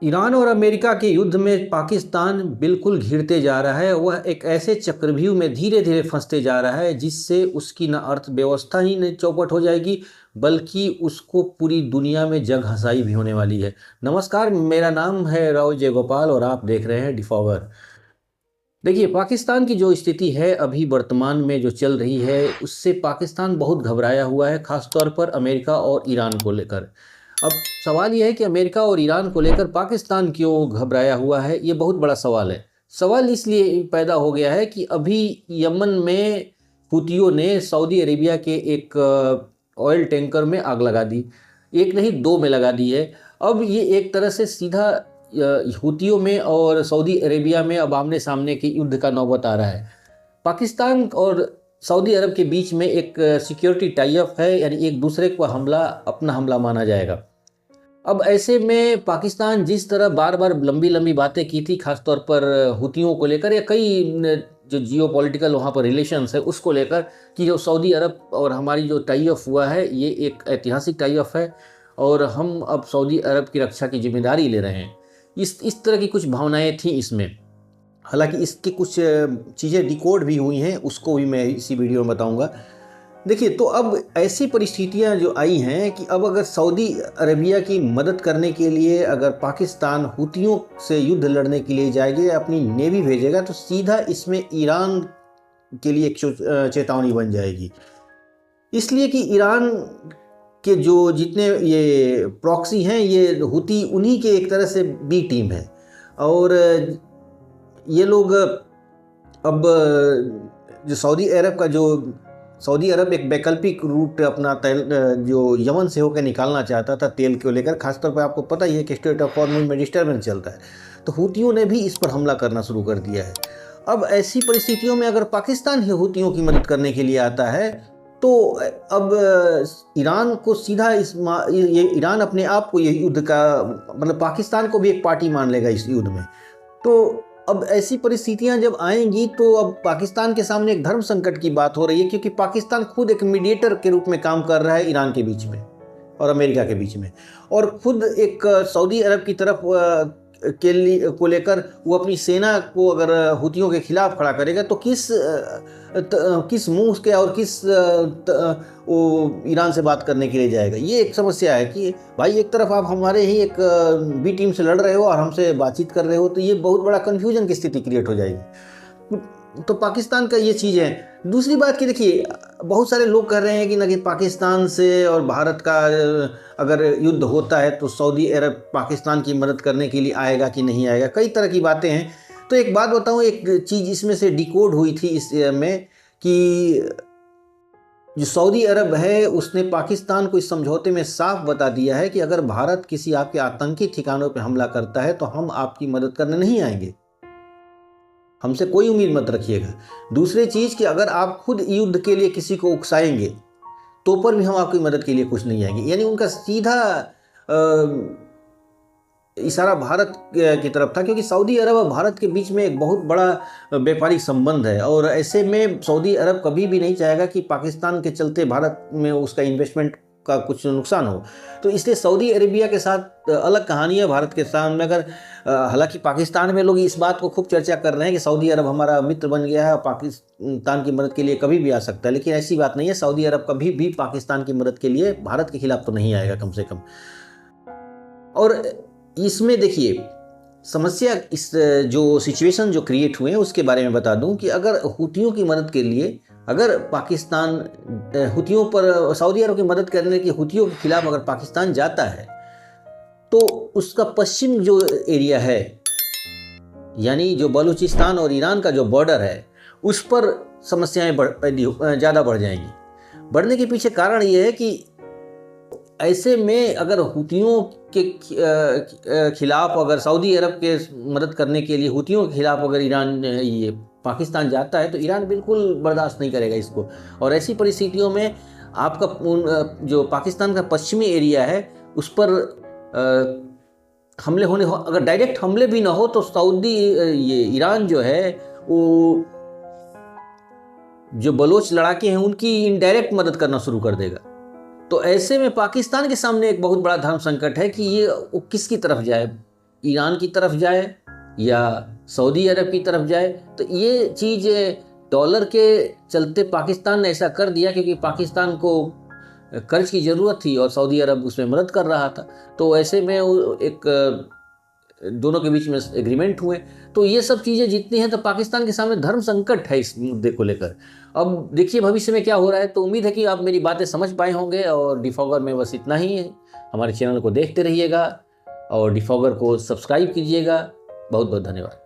Iran और America के युद्ध में पाकिस्तान बिल्कुल घिरते जा रहा है। वह एक ऐसे चक्रव्यूह में धीरे धीरे फंसते जा रहा है जिससे उसकी न अर्थव्यवस्था ही नहीं चौपट हो जाएगी, बल्कि उसको पूरी दुनिया में जग हंसाई भी होने वाली है। नमस्कार, मेरा नाम है राव जयगोपाल और आप देख रहे हैं डिफॉवर। देखिए, पाकिस्तान की जो स्थिति है अभी वर्तमान में जो चल रही है, उससे पाकिस्तान बहुत घबराया हुआ है, खासतौर पर अमेरिका और ईरान को लेकर। अब सवाल यह है कि अमेरिका और ईरान को लेकर पाकिस्तान क्यों घबराया हुआ है, ये बहुत बड़ा सवाल है। सवाल इसलिए पैदा हो गया है कि अभी यमन में हुतियों ने सऊदी अरेबिया के एक ऑयल टैंकर में आग लगा दी। एक नहीं, दो में लगा दी है। अब ये एक तरह से सीधा हुतियों में और सऊदी अरेबिया में अब आमने सामने के युद्ध का नौबत आ रहा है। पाकिस्तान और सऊदी अरब के बीच में एक सिक्योरिटी टाई अप है, यानी एक दूसरे को हमला अपना हमला माना जाएगा। अब ऐसे में पाकिस्तान जिस तरह बार बार लंबी लंबी बातें की थी, खासतौर पर हुतियों को लेकर या कई जो जियो पॉलिटिकल वहाँ पर रिलेशंस है उसको लेकर, कि जो सऊदी अरब और हमारी जो टाई अप हुआ है ये एक ऐतिहासिक टाई अप है और हम अब सऊदी अरब की रक्षा की जिम्मेदारी ले रहे हैं। इस तरह की कुछ भावनाएं थी इसमें। हालांकि इसकी कुछ चीज़ें डिकोड भी हुई हैं, उसको भी मैं इसी वीडियो में बताऊंगा। देखिए, तो अब ऐसी परिस्थितियां जो आई हैं कि अब अगर सऊदी अरेबिया की मदद करने के लिए अगर पाकिस्तान हुतियों से युद्ध लड़ने के लिए जाएगा, अपनी नेवी भेजेगा, तो सीधा इसमें ईरान के लिए एक चेतावनी बन जाएगी। इसलिए कि ईरान के जो जितने ये प्रॉक्सी हैं, ये हुती उन्हीं के एक तरह से बी टीम है। और ये लोग अब जो सऊदी अरब एक वैकल्पिक रूट अपना जो यमन से होकर निकालना चाहता था तेल को लेकर, खासतौर पर आपको पता ही है कि स्टेट ऑफ हॉर्मुज में डिस्टर्बेंस चलता है, तो हुतियों ने भी इस पर हमला करना शुरू कर दिया है। अब ऐसी परिस्थितियों में अगर पाकिस्तान ही हुतियों की मदद करने के लिए आता है, तो अब ईरान को सीधा ये ईरान अपने आप को ये युद्ध का मतलब पाकिस्तान को भी एक पार्टी मान लेगा इस युद्ध में। तो अब ऐसी परिस्थितियां जब आएंगी तो अब पाकिस्तान के सामने एक धर्म संकट की बात हो रही है, क्योंकि पाकिस्तान खुद एक मीडिएटर के रूप में काम कर रहा है ईरान के बीच में और अमेरिका के बीच में, और खुद एक सऊदी अरब की तरफ को लेकर वो अपनी सेना को अगर हुतियों के खिलाफ खड़ा करेगा तो किस मुंह के और किस वो ईरान से बात करने के लिए जाएगा। ये एक समस्या है कि भाई, एक तरफ आप हमारे ही एक बी टीम से लड़ रहे हो और हमसे बातचीत कर रहे हो, तो ये बहुत बड़ा कन्फ्यूजन की स्थिति क्रिएट हो जाएगी। तो पाकिस्तान का ये चीज़ है। दूसरी बात कि देखिए, बहुत सारे लोग कह रहे हैं कि ना कि पाकिस्तान से और भारत का अगर युद्ध होता है तो सऊदी अरब पाकिस्तान की मदद करने के लिए आएगा कि नहीं आएगा, कई तरह की बातें हैं। तो एक बात बताऊं, एक चीज़ इसमें से डिकोड हुई थी इस में कि जो सऊदी अरब है उसने पाकिस्तान को इस समझौते में साफ बता दिया है कि अगर भारत किसी आपके आतंकी ठिकानों पर हमला करता है तो हम आपकी मदद करने नहीं आएंगे, हमसे कोई उम्मीद मत रखिएगा। दूसरी चीज़ कि अगर आप खुद युद्ध के लिए किसी को उकसाएंगे तो पर भी हम आपकी मदद के लिए कुछ नहीं आएंगे। यानी उनका सीधा इशारा भारत की तरफ था, क्योंकि सऊदी अरब और भारत के बीच में एक बहुत बड़ा व्यापारिक संबंध है, और ऐसे में सऊदी अरब कभी भी नहीं चाहेगा कि पाकिस्तान के चलते भारत में उसका इन्वेस्टमेंट का कुछ नुकसान हो। तो इसलिए सऊदी अरेबिया के साथ अलग कहानी है भारत के सामने। अगर हालांकि पाकिस्तान में लोग इस बात को खूब चर्चा कर रहे हैं कि सऊदी अरब हमारा मित्र बन गया है, पाकिस्तान की मदद के लिए कभी भी आ सकता है, लेकिन ऐसी बात नहीं है। सऊदी अरब कभी भी पाकिस्तान की मदद के लिए भारत के खिलाफ तो नहीं आएगा, कम से कम। और इसमें देखिए, समस्या इस जो सिचुएशन जो क्रिएट हुए हैं उसके बारे में बता दूं कि अगर हुतियों की मदद के लिए अगर पाकिस्तान हुतियों पर सऊदी अरब की मदद करने की हुतियों के खिलाफ अगर पाकिस्तान जाता है, तो उसका पश्चिम जो एरिया है, यानी जो बलूचिस्तान और ईरान का जो बॉर्डर है, उस पर समस्याएं ज़्यादा बढ़ जाएंगी। बढ़ने के पीछे कारण ये है कि ऐसे में अगर हुतियों के खिलाफ अगर सऊदी अरब के मदद करने के लिए हुतियों के खिलाफ अगर ईरान ये पाकिस्तान जाता है, तो ईरान बिल्कुल बर्दाश्त नहीं करेगा इसको। और ऐसी परिस्थितियों में आपका जो पाकिस्तान का पश्चिमी एरिया है उस पर हमले होने अगर डायरेक्ट हमले भी ना हो तो ये ईरान जो है वो जो बलोच लड़ाके हैं उनकी इनडायरेक्ट मदद करना शुरू कर देगा। तो ऐसे में पाकिस्तान के सामने एक बहुत बड़ा धर्म संकट है कि ये वो किसकी तरफ जाए, ईरान की तरफ जाए या सऊदी अरब की तरफ जाए। तो ये चीज़ डॉलर के चलते पाकिस्तान ने ऐसा कर दिया क्योंकि पाकिस्तान को कर्ज की ज़रूरत थी और सऊदी अरब उसमें मदद कर रहा था। तो ऐसे में एक दोनों के बीच में एग्रीमेंट हुए। तो ये सब चीज़ें जितनी हैं, तो पाकिस्तान के सामने धर्म संकट है इस मुद्दे को लेकर। अब देखिए भविष्य में क्या हो रहा है। तो उम्मीद है कि आप मेरी बातें समझ पाए होंगे, और डिफॉगर में बस इतना ही है। हमारे चैनल को देखते रहिएगा और डिफॉगर को सब्सक्राइब कीजिएगा। बहुत बहुत धन्यवाद।